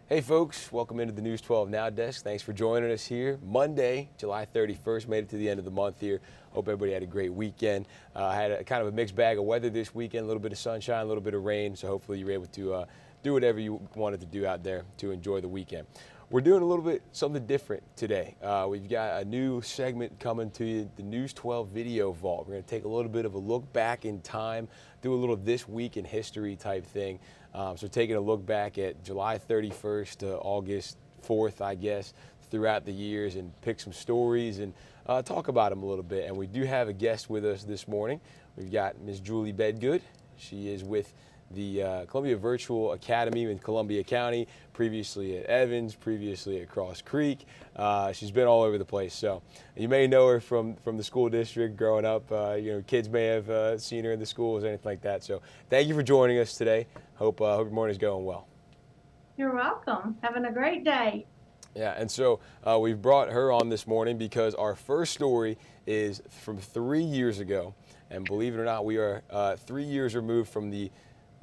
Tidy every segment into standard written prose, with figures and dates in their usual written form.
Hey folks, welcome into the News 12 Now desk. Thanks for joining us here. Monday, July 31st, made it to the end of the month here. Hope everybody had a great weekend. I had a kind of a mixed bag of weather this weekend, a little bit of sunshine, a little bit of rain, so hopefully you were able to do whatever you wanted to do out there to enjoy the weekend. We're doing a little bit something different today. We've got a new segment coming to you, the News 12 Video Vault. We're going to take a little bit of a look back in time, do a little this week in history type thing. So taking a look back at July 31st to August 4th, I guess, throughout the years, and pick some stories and talk about them a little bit. And we do have a guest with us this morning. We've got Ms. Julie Bedgood. She is with the Columbia Virtual Academy in Columbia County, previously at Evans, previously at Cross Creek. She's been all over the place. So you may know her from the school district growing up. Kids may have seen her in the schools, anything like that. So thank you for joining us today. Hope your morning's going well. You're welcome. Having a great day. Yeah, and so we've brought her on this morning because our first story is from 3 years ago. And believe it or not, we are 3 years removed from the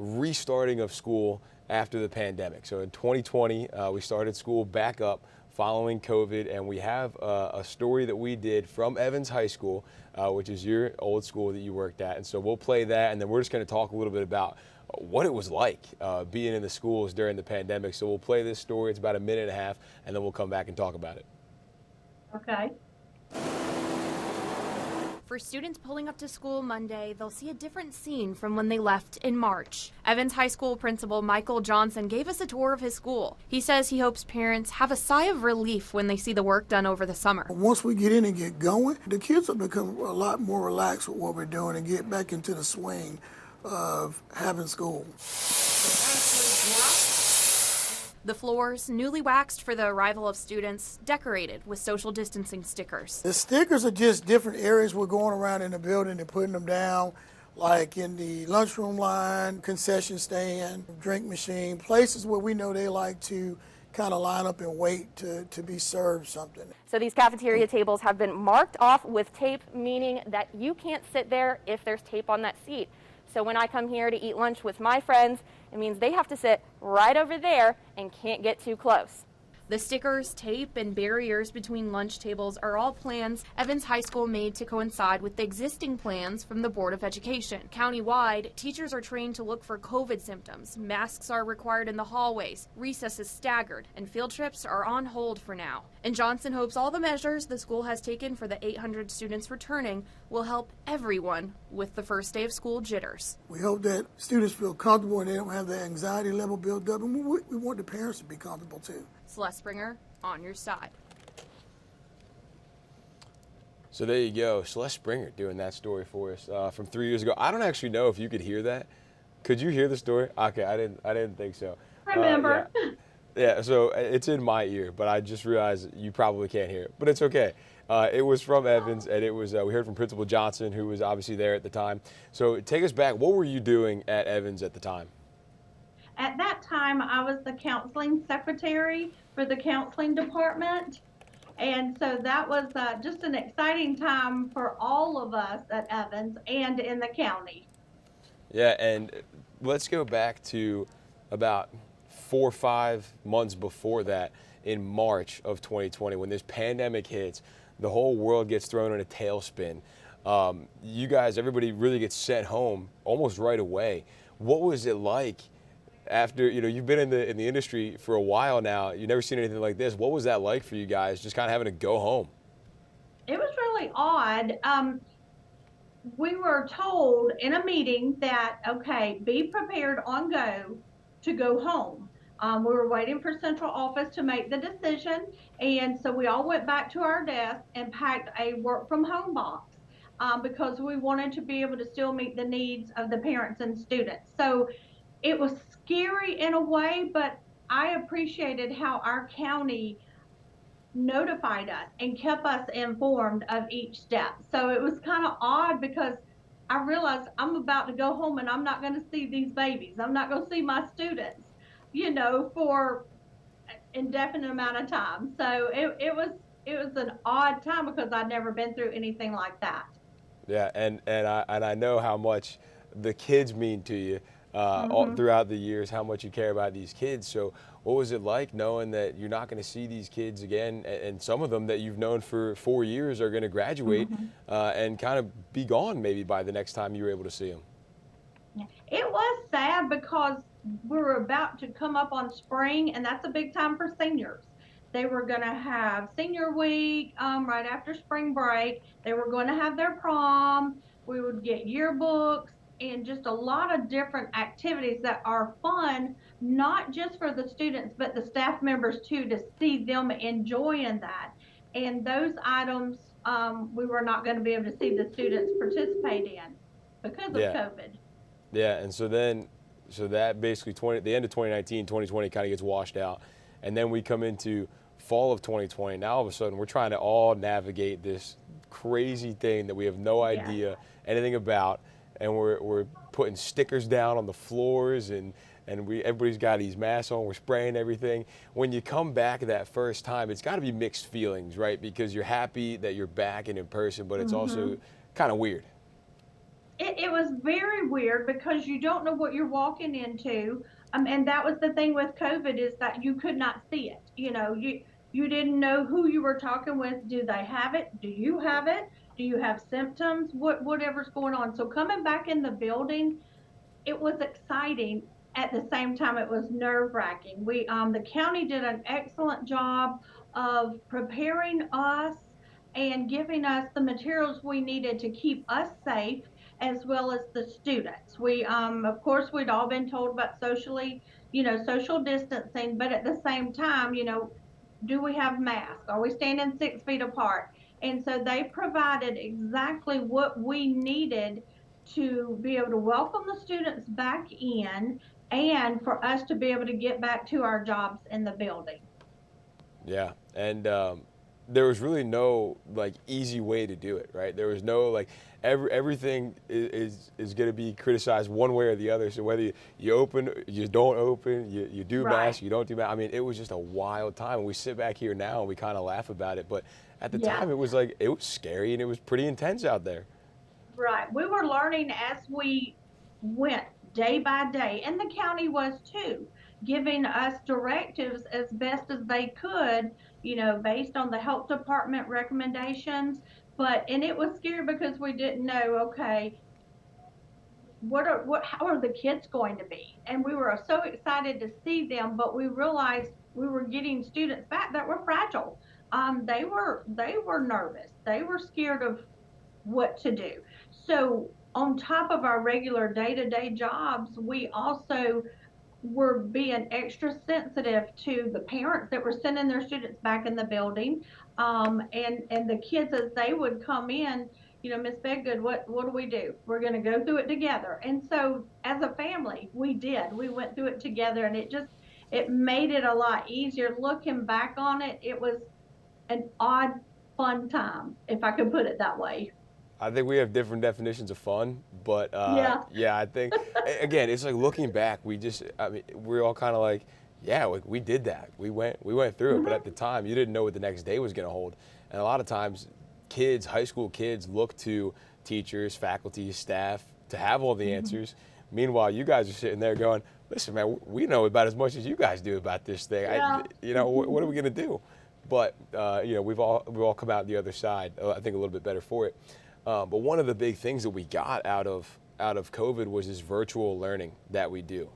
restarting of school after the pandemic. So in 2020, we started school back up following COVID, and we have a story that we did from Evans High School, which is your old school that you worked at. And so we'll play that, and then we're just going to talk a little bit about what it was like being in the schools during the pandemic. So we'll play this story. It's about a minute and a half, and then we'll come back and talk about it. Okay. For students pulling up to school Monday, they'll see a different scene from when they left in March. Evans High School Principal Michael Johnson gave us a tour of his school. He says he hopes parents have a sigh of relief when they see the work done over the summer. Once we get in and get going, the kids will become a lot more relaxed with what we're doing and get back into the swing of having school. The floors, newly waxed for the arrival of students, decorated with social distancing stickers. The stickers are just different areas we're going around in the building and putting them down, like in the lunchroom line, concession stand, drink machine, places where we know they like to kind of line up and wait to be served something. So these cafeteria tables have been marked off with tape, meaning that you can't sit there if there's tape on that seat. So when I come here to eat lunch with my friends, it means they have to sit right over there and can't get too close. The stickers, tape, and barriers between lunch tables are all plans Evans High School made to coincide with the existing plans from the Board of Education. Countywide, teachers are trained to look for COVID symptoms, masks are required in the hallways, recess is staggered, and field trips are on hold for now. And Johnson hopes all the measures the school has taken for the 800 students returning will help everyone with the first day of school jitters. We hope that students feel comfortable and they don't have the anxiety level built up, and we want the parents to be comfortable too. Celeste Springer, on your side. So there you go, Celeste Springer doing that story for us from 3 years ago. I don't actually know if you could hear that. Could you hear the story? Okay, I didn't think so. Remember. Yeah, so it's in my ear, but I just realized you probably can't hear it. But it's okay. It was from Evans, and it was we heard from Principal Johnson, who was obviously there at the time. So take us back. What were you doing at Evans at the time? At that time, I was the counseling secretary for the counseling department. And so that was just an exciting time for all of us at Evans and in the county. Yeah, and let's go back to about 4 or 5 months before that, in March of 2020, when this pandemic hits, the whole world gets thrown in a tailspin. You guys, everybody really gets sent home almost right away. What was it like after, you've been in the industry for a while now, you've never seen anything like this. What was that like for you guys, just kind of having to go home? It was really odd. We were told in a meeting that, okay, be prepared on go to go home. We were waiting for central office to make the decision, and so we all went back to our desk and packed a work from home box because we wanted to be able to still meet the needs of the parents and students. So it was scary in a way, but I appreciated how our county notified us and kept us informed of each step. So it was kind of odd because I realized I'm about to go home and I'm not going to see these babies. I'm not going to see my students, for an indefinite amount of time. So it was an odd time because I'd never been through anything like that. Yeah, and I know how much the kids mean to you. Mhm. throughout the years how much you care about these kids. So what was it like knowing that you're not going to see these kids again, and some of them that you've known for 4 years are going to graduate Mhm. and kind of be gone maybe by the next time you were able to see them? Yeah. It was sad because we were about to come up on spring, and that's a big time for seniors. They were going to have senior week right after spring break. They were going to have their prom. We would get yearbooks and just a lot of different activities that are fun, not just for the students, but the staff members too, to see them enjoying that. And those items we were not going to be able to see the students participate in because of Yeah. COVID. Yeah, and so that basically the end of 2019, 2020 kind of gets washed out, and then we come into fall of 2020. Now all of a sudden we're trying to all navigate this crazy thing that we have no Yes. idea anything about, and we're putting stickers down on the floors, and everybody's got these masks on. We're spraying everything. When you come back that first time, it's got to be mixed feelings, right? Because you're happy that you're back and in person, but it's also Hmm. kind of weird. It was very weird because you don't know what you're walking into. And that was the thing with COVID, is that you could not see it. You didn't know who you were talking with. Do they have it? Do you have it? Do you have symptoms? Whatever's going on. So coming back in the building, it was exciting. At the same time, it was nerve wracking. The county did an excellent job of preparing us and giving us the materials we needed to keep us safe, as well as the students. Of course, we'd all been told about social distancing, but at the same time, do we have masks? Are we standing 6 feet apart? And so they provided exactly what we needed to be able to welcome the students back in, and for us to be able to get back to our jobs in the building. Yeah, and there was really no like easy way to do it, right? There was no like everything is going to be criticized one way or the other. So whether you open, you don't open, you do Right. mask, you don't do mask. I mean, it was just a wild time. And we sit back here now and we kind of laugh about it, but at the Yes. time it was scary and it was pretty intense out there. Right. We were learning as we went, day by day, and the county was too, giving us directives as best as they could, based on the health department recommendations. And it was scary because we didn't know, okay, how are the kids going to be? And we were so excited to see them, but we realized we were getting students back that were fragile. They were nervous. They were scared of what to do. So on top of our regular day-to-day jobs, we also were being extra sensitive to the parents that were sending their students back in the building, and the kids as they would come in. Miss Bedgood, what do we do? We're going to go through it together. And so, as a family, we did. We went through it together, and it made it a lot easier. Looking back on it, it was an odd, fun time, if I could put it that way. I think we have different definitions of fun, but Yeah. yeah, I think again, it's like looking back. I mean, we're all kind of like, yeah, we did that. We went through it, but at the Hmm. time, you didn't know what the next day was going to hold. And a lot of times, high school kids, look to teachers, faculty, staff to have all the Hmm. answers. Meanwhile, you guys are sitting there going, "Listen, man, we know about as much as you guys do about this thing. Yeah. What are we going to do?" But we've all come out the other side. I think a little bit better for it. But one of the big things that we got out of COVID was this virtual learning that we do.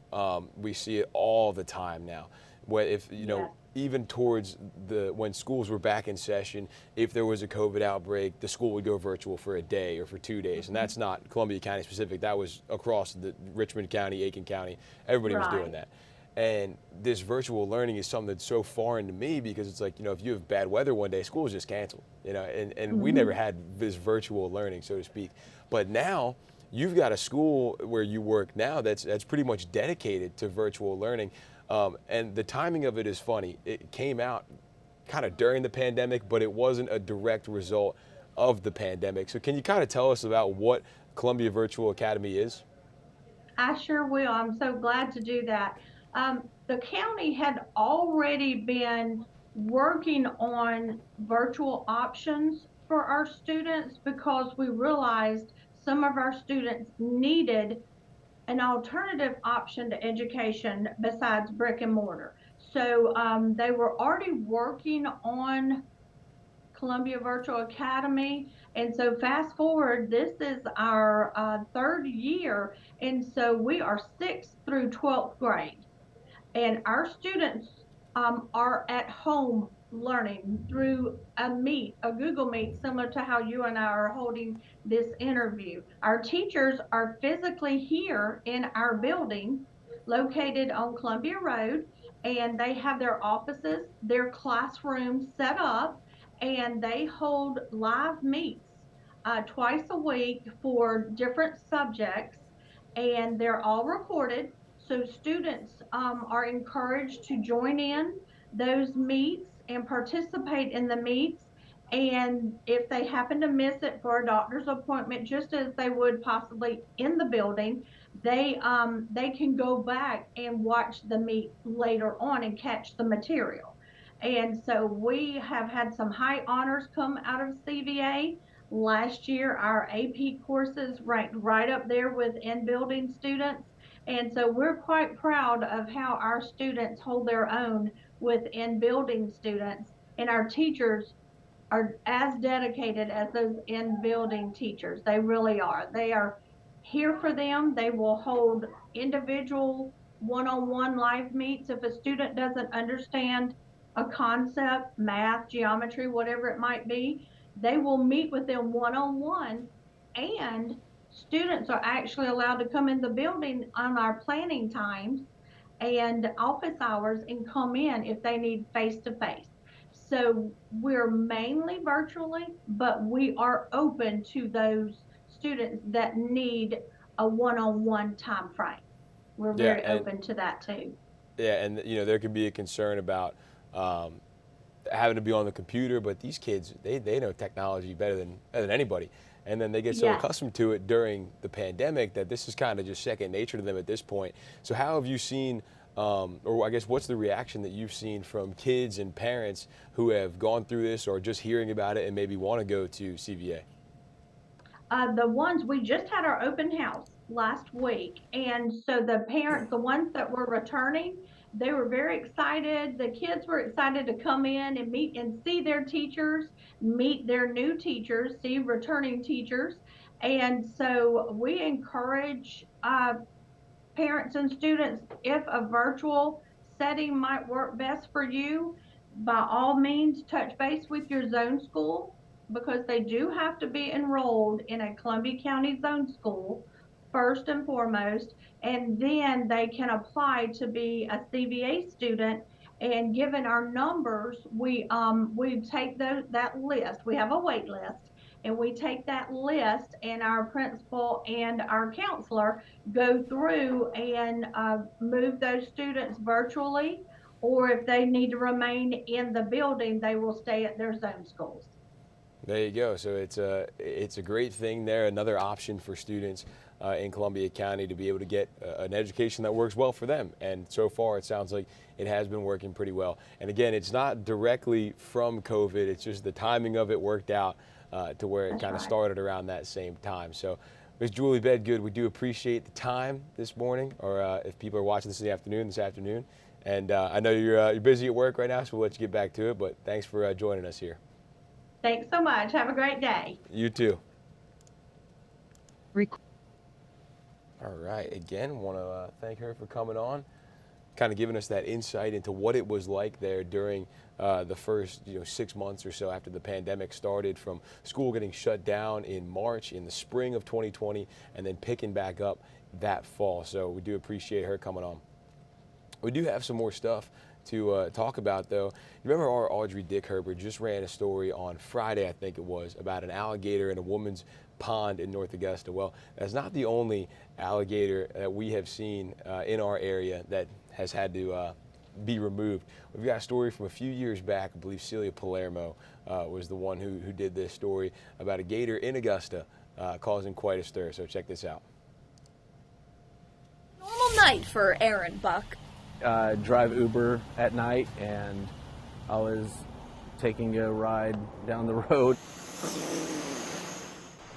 We see it all the time now. Where if Yes. even towards when schools were back in session, if there was a COVID outbreak, the school would go virtual for a day or for 2 days, and that's not Columbia County specific. That was across the Richmond County, Aiken County. Everybody was doing Right. that. And this virtual learning is something that's so foreign to me because it's like, if you have bad weather one day, school is just canceled, and we never Hmm. had this virtual learning, so to speak. But now you've got a school where you work now that's pretty much dedicated to virtual learning. And the timing of it is funny. It came out kind of during the pandemic, but it wasn't a direct result of the pandemic. So can you kind of tell us about what Columbia Virtual Academy is? I sure will. I'm so glad to do that. The county had already been working on virtual options for our students because we realized some of our students needed an alternative option to education besides brick and mortar. So they were already working on Columbia Virtual Academy. And so fast forward, this is our third year. And so we are 6th through 12th grade. And our students are at home learning through a Google Meet, similar to how you and I are holding this interview. Our teachers are physically here in our building located on Columbia Road, and they have their offices, their classrooms set up, and they hold live meets twice a week for different subjects, and they're all recorded. So students are encouraged to join in those meets and participate in the meets. And if they happen to miss it for a doctor's appointment, just as they would possibly in the building, they can go back and watch the meet later on and catch the material. And so we have had some high honors come out of CVA. Last year, our AP courses ranked right up there with in-building students. And so we're quite proud of how our students hold their own with in-building students, and our teachers are as dedicated as those in-building teachers. They really are. They are here for them. They will hold individual one-on-one live meets. If a student doesn't understand a concept, math, geometry, whatever it might be, they will meet with them one-on-one, and students are actually allowed to come in the building on our planning times and office hours and come in if they need face-to-face. So we're mainly virtually, but we are open to those students that need a one-on-one time frame. We're very open to that too. Yeah, and there can be a concern about having to be on the computer, but these kids, they know technology better than anybody. And then they get so accustomed to it during the pandemic that this is kind of just second nature to them at this point. So how have you seen, or I guess what's the reaction that you've seen from kids and parents who have gone through this or just hearing about it and maybe want to go to CVA? The ones, we just had our open house last week, and so the parents, the ones that were returning, they were very excited. The kids were excited to come in and meet and see their teachers, meet their new teachers, see returning teachers. And so we encourage parents and students, if a virtual setting might work best for you, by all means touch base with your zone school, because they do have to be enrolled in a Columbia County zone school first and foremost, and then they can apply to be a CVA student. And given our numbers, we take that list. We have a wait list, and we take that list, and our principal and our counselor go through and move those students virtually, or if they need to remain in the building, they will stay at their zone schools. There you go. So it's a great thing there, another option for students in Columbia County to be able to get an education that works well for them. And so far, it sounds like it has been working pretty well. And again, it's not directly from COVID. It's just the timing of it worked out to where it kind of started around that same time. So Ms. Julie Bedgood, we do appreciate the time this morning, or if people are watching this afternoon. And I know you're busy at work right now, so we'll let you get back to it. But thanks for joining us here. Thanks so much. Have a great day. You too. All right. Again, want to thank her for coming on, kind of giving us that insight into what it was like there during the first 6 months or so after the pandemic started, from school getting shut down in March in the spring of 2020 and then picking back up that fall. So we do appreciate her coming on. We do have some more stuff to talk about, though. You remember our Audrey Dickherber just ran a story on Friday, I think it was, about an alligator in a woman's pond in North Augusta. Well, that's not the only alligator that we have seen in our area that has had to be removed. We've got a story from a few years back. I believe Celia Palermo was the one who did this story about a gator in Augusta causing quite a stir. So check this out. Normal night for Aaron Buck. Drive Uber at night, and I was taking a ride down the road.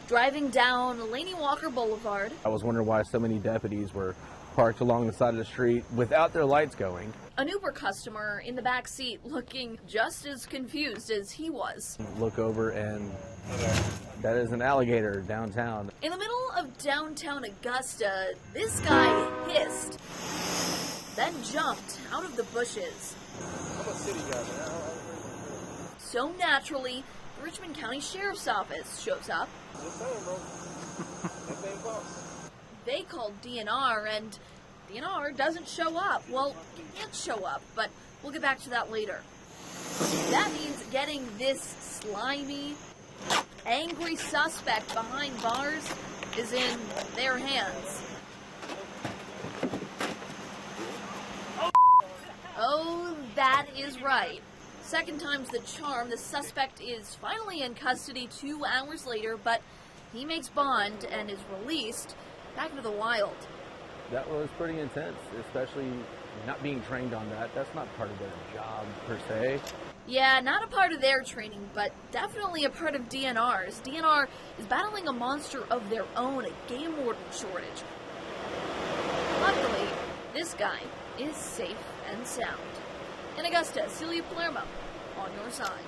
driving down Laney Walker Boulevard. I was wondering why so many deputies were parked along the side of the street without their lights going. An Uber customer in the back seat looking just as confused as he was. Look over and that is an alligator downtown. In the middle of downtown Augusta, this guy hissed, then jumped out of the bushes. I'm a city guy, man. So naturally, the Richmond County Sheriff's Office shows up. Just saying, bro. That thing costs. They called DNR, and DNR doesn't show up. Well, it can't show up, but we'll get back to that later. That means getting this slimy, angry suspect behind bars is in their hands. Oh, that is right. Second time's the charm. The suspect is finally in custody 2 hours later, but he makes bond and is released back into the wild. That was pretty intense, especially not being trained on that. That's not part of their job per se. Yeah, not a part of their training, but definitely a part of DNR's. DNR is battling a monster of their own, a game warden shortage. Luckily, this guy is safe and sound. In Augusta, Celia Palermo, on your side.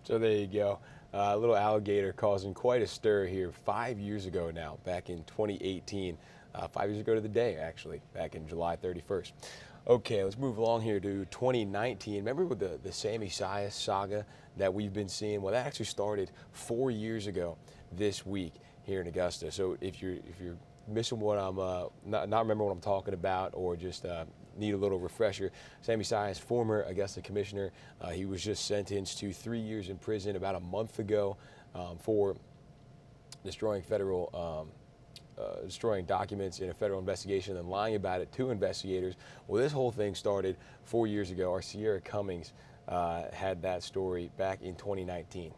So there you go. A little alligator causing quite a stir here 5 years ago now, back in 2018. 5 years ago to the day, actually, back in July 31st. Okay, let's move along here to 2019. Remember with the Sammy Sias saga that we've been seeing? Well, that actually started 4 years ago this week here in Augusta. So if you're missing what I'm not remember what I'm talking about, or just need a little refresher, Sammy Sias, former Augusta commissioner, he was just sentenced to 3 years in prison about a month ago for destroying destroying documents in a federal investigation and lying about it to investigators. Well, this whole thing started 4 years ago. Our Sierra Cummings had that story back in 2019.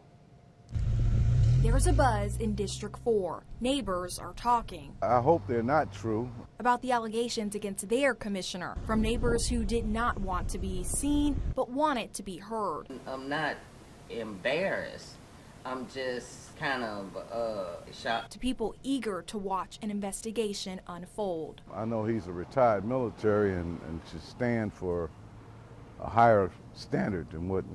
There's a buzz in District 4. Neighbors are talking. I hope they're not true. About the allegations against their commissioner from neighbors who did not want to be seen but wanted to be heard. I'm not embarrassed. I'm just kind of shocked. To people eager to watch an investigation unfold. I know he's a retired military and should stand for a higher standard than what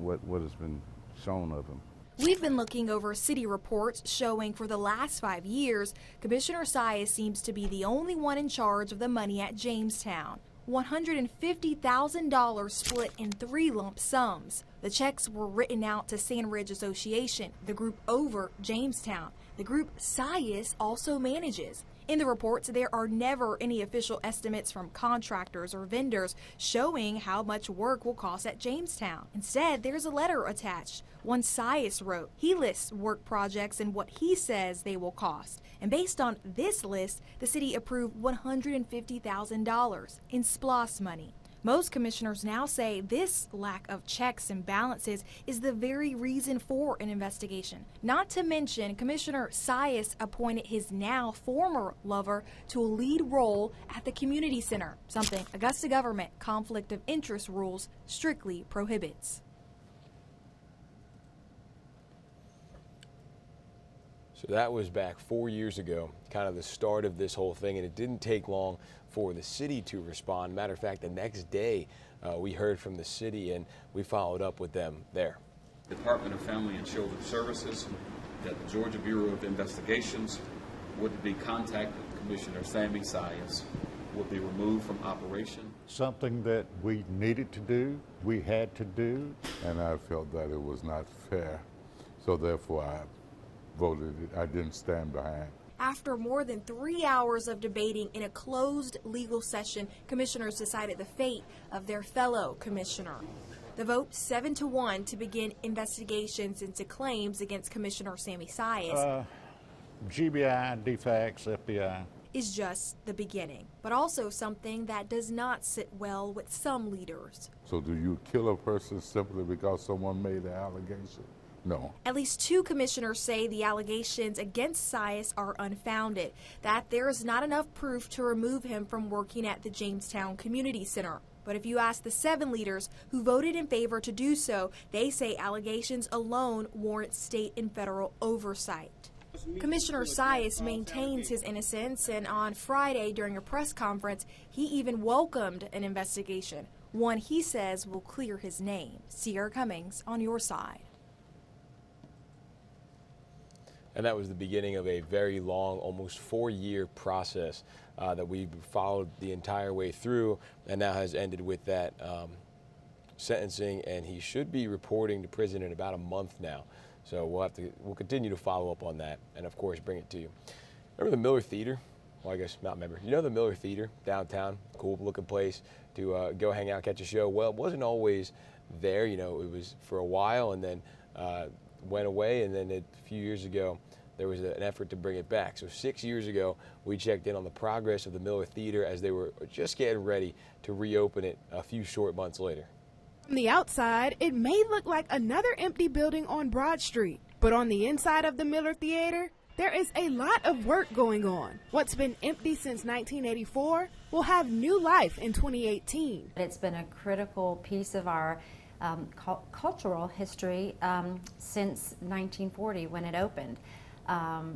has been shown of him. We've been looking over city reports showing for the last 5 years, Commissioner Sias seems to be the only one in charge of the money at Jamestown. $150,000 split in 3 lump sums. The checks were written out to Sand Ridge Association, the group over Jamestown, the group Sias also manages. In the reports, there are never any official estimates from contractors or vendors showing how much work will cost at Jamestown. Instead, there's a letter attached, one Sias wrote. He lists work projects and what he says they will cost. And based on this list, the city approved $150,000 in SPLOS money. Most commissioners now say this lack of checks and balances is the very reason for an investigation. Not to mention, Commissioner Sias appointed his now former lover to a lead role at the community center, something Augusta government conflict of interest rules strictly prohibits. So that was back 4 years ago, kind of the start of this whole thing, and it didn't take long for the city to respond. Matter of fact, the next day we heard from the city and we followed up with them there. Department of Family and Children Services, that the Georgia Bureau of Investigations would be contacted. Commissioner Sammy Sias would be removed from operation. Something that we needed to do, we had to do. And I felt that it was not fair. So therefore I voted it. I didn't stand behind. After more than 3 hours of debating in a closed legal session, commissioners decided the fate of their fellow commissioner. The vote 7-1 to begin investigations into claims against Commissioner Sammy Sias GBI, DFACS, FBI. is just the beginning, but also something that does not sit well with some leaders. So do you kill a person simply because someone made an allegation? No. At least 2 commissioners say the allegations against Sias are unfounded, that there is not enough proof to remove him from working at the Jamestown Community Center. But if you ask the 7 leaders who voted in favor to do so, they say allegations alone warrant state and federal oversight. Commissioner Sias maintains his innocence, and on Friday during a press conference, he even welcomed an investigation, one he says will clear his name. Sierra Cummings on your side. And that was the beginning of a very long, almost 4-year process that we followed the entire way through, and now has ended with that sentencing, and he should be reporting to prison in about a month now. So we'll continue to follow up on that, and of course bring it to you. Remember the Miller Theater? Well, I guess not remember. You know the Miller Theater downtown, cool looking place to go hang out, catch a show. Well, it wasn't always there. You know, it was for a while, and then went away, and then a few years ago there was an effort to bring it back. So 6 years ago we checked in on the progress of the Miller Theater as they were just getting ready to reopen it a few short months later. From the outside, it may look like another empty building on Broad Street, but on the inside of the Miller Theater, there is a lot of work going on. What's been empty since 1984 will have new life in 2018. It's been a critical piece of our cultural history since 1940 when it opened.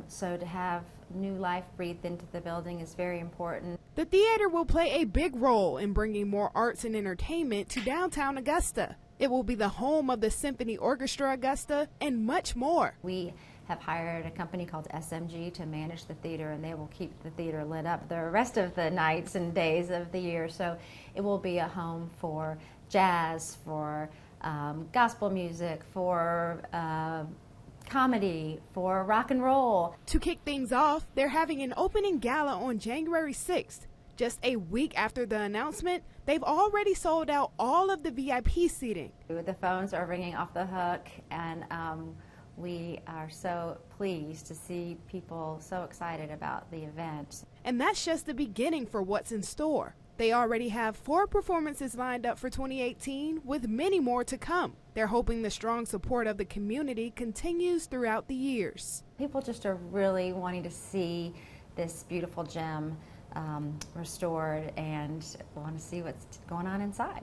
So to have new life breathed into the building is very important. The theater will play a big role in bringing more arts and entertainment to downtown Augusta. It will be the home of the Symphony Orchestra Augusta and much more. We have hired a company called SMG to manage the theater, and they will keep the theater lit up the rest of the nights and days of the year. So it will be a home for jazz, for gospel music, for comedy, for rock and roll. To kick things off, they're having an opening gala on January 6th. Just a week after the announcement, they've already sold out all of the VIP seating. The phones are ringing off the hook, and we are so pleased to see people so excited about the event. And that's just the beginning for what's in store. They already have 4 performances lined up for 2018, with many more to come. They're hoping the strong support of the community continues throughout the years. People just are really wanting to see this beautiful gem restored and want to see what's going on inside.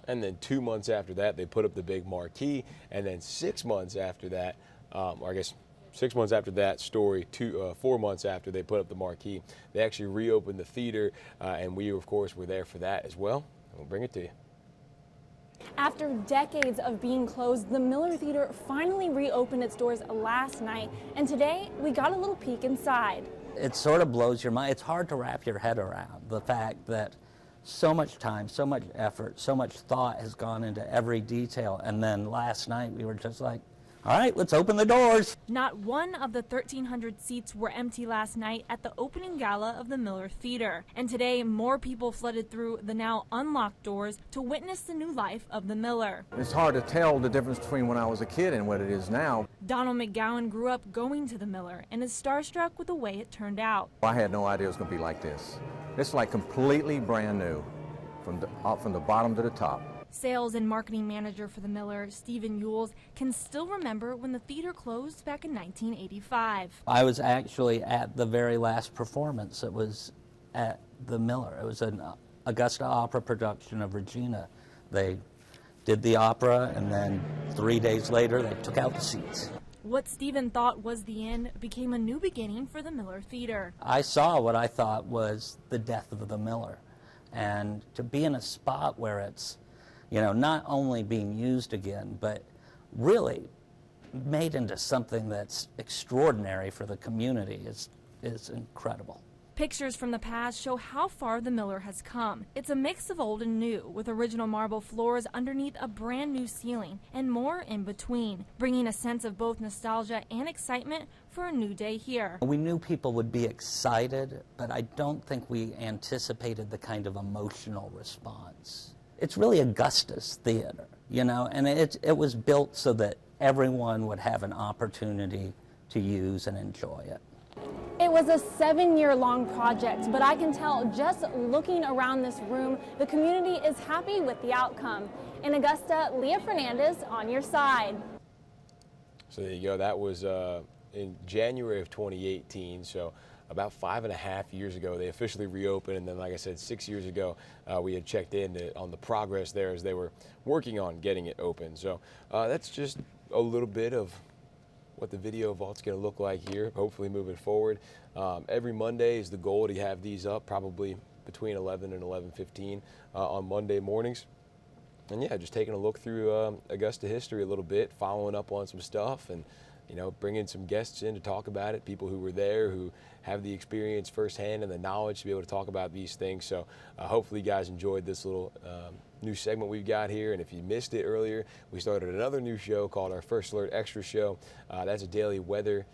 And then 2 months after that, they put up the big marquee, and then 6 months after that, or I guess 6 months after that story, 4 months after they put up the marquee, they actually reopened the theater, and we, of course, were there for that as well. We'll bring it to you. After decades of being closed, the Miller Theater finally reopened its doors last night, and today we got a little peek inside. It sort of blows your mind. It's hard to wrap your head around the fact that so much time, so much effort, so much thought has gone into every detail, and then last night we were just like, all right, let's open the doors. Not one of the 1,300 seats were empty last night at the opening gala of the Miller Theater. And today, more people flooded through the now unlocked doors to witness the new life of the Miller. It's hard to tell the difference between when I was a kid and what it is now. Donald McGowan grew up going to the Miller and is starstruck with the way it turned out. I had no idea it was going to be like this. It's like completely brand new, from the bottom to the top. Sales and marketing manager for the Miller, Stephen Yules, can still remember when the theater closed back in 1985. I was actually at the very last performance. It was at the Miller. It was an Augusta Opera production of Regina. They did the opera, and then 3 days later they took out the seats. What Stephen thought was the end became a new beginning for the Miller Theater. I saw what I thought was the death of the Miller, and to be in a spot where it's, you know, not only being used again, but really made into something that's extraordinary for the community is incredible. Pictures from the past show how far the Miller has come. It's a mix of old and new, with original marble floors underneath a brand new ceiling, and more in between, bringing a sense of both nostalgia and excitement for a new day here. We knew people would be excited, but I don't think we anticipated the kind of emotional response. It's really Augusta's theater, you know, and it was built so that everyone would have an opportunity to use and enjoy it. It was a 7-year-long project, but I can tell just looking around this room, the community is happy with the outcome. In Augusta, Leah Fernandez on your side. So there you go. That was in January of 2018. So about 5.5 years ago, they officially reopened. And then, like I said, 6 years ago, we had checked in on the progress there as they were working on getting it open. So that's just a little bit of what the video vault's going to look like here, hopefully moving forward. Every Monday is the goal to have these up probably between 11 and 11:15 on Monday mornings. And yeah, just taking a look through Augusta history a little bit, following up on some stuff, and bringing some guests in to talk about it, people who were there, who have the experience firsthand and the knowledge to be able to talk about these things. So hopefully you guys enjoyed this little new segment we've got here. And if you missed it earlier, we started another new show called our First Alert Extra Show. That's a daily weather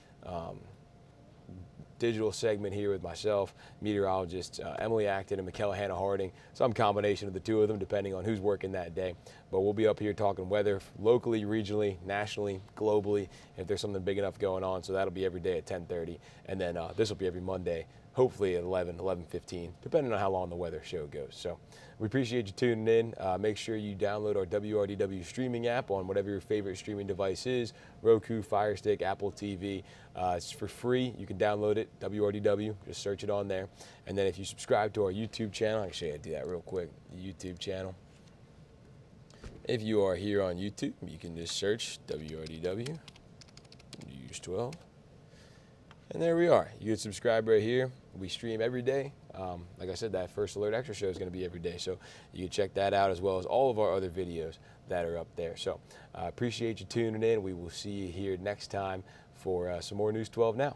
digital segment here with myself, meteorologists Emily Acton and Michaela Hannah Harding, some combination of the two of them depending on who's working that day. But we'll be up here talking weather locally, regionally, nationally, globally, if there's something big enough going on. So that'll be every day at 10:30. And then this will be every Monday, hopefully at 11:15, depending on how long the weather show goes. So we appreciate you tuning in. Make sure you download our WRDW streaming app on whatever your favorite streaming device is, Roku, Fire Stick, Apple TV. It's for free. You can download it, WRDW. Just search it on there. And then if you subscribe to our YouTube channel, I can show you how to do that real quick, the YouTube channel. If you are here on YouTube, you can just search WRDW, News 12. And there we are. You can subscribe right here. We stream every day. Like I said, that First Alert Extra Show is going to be every day. So you can check that out as well as all of our other videos that are up there. So I appreciate you tuning in. We will see you here next time for some more News 12 Now.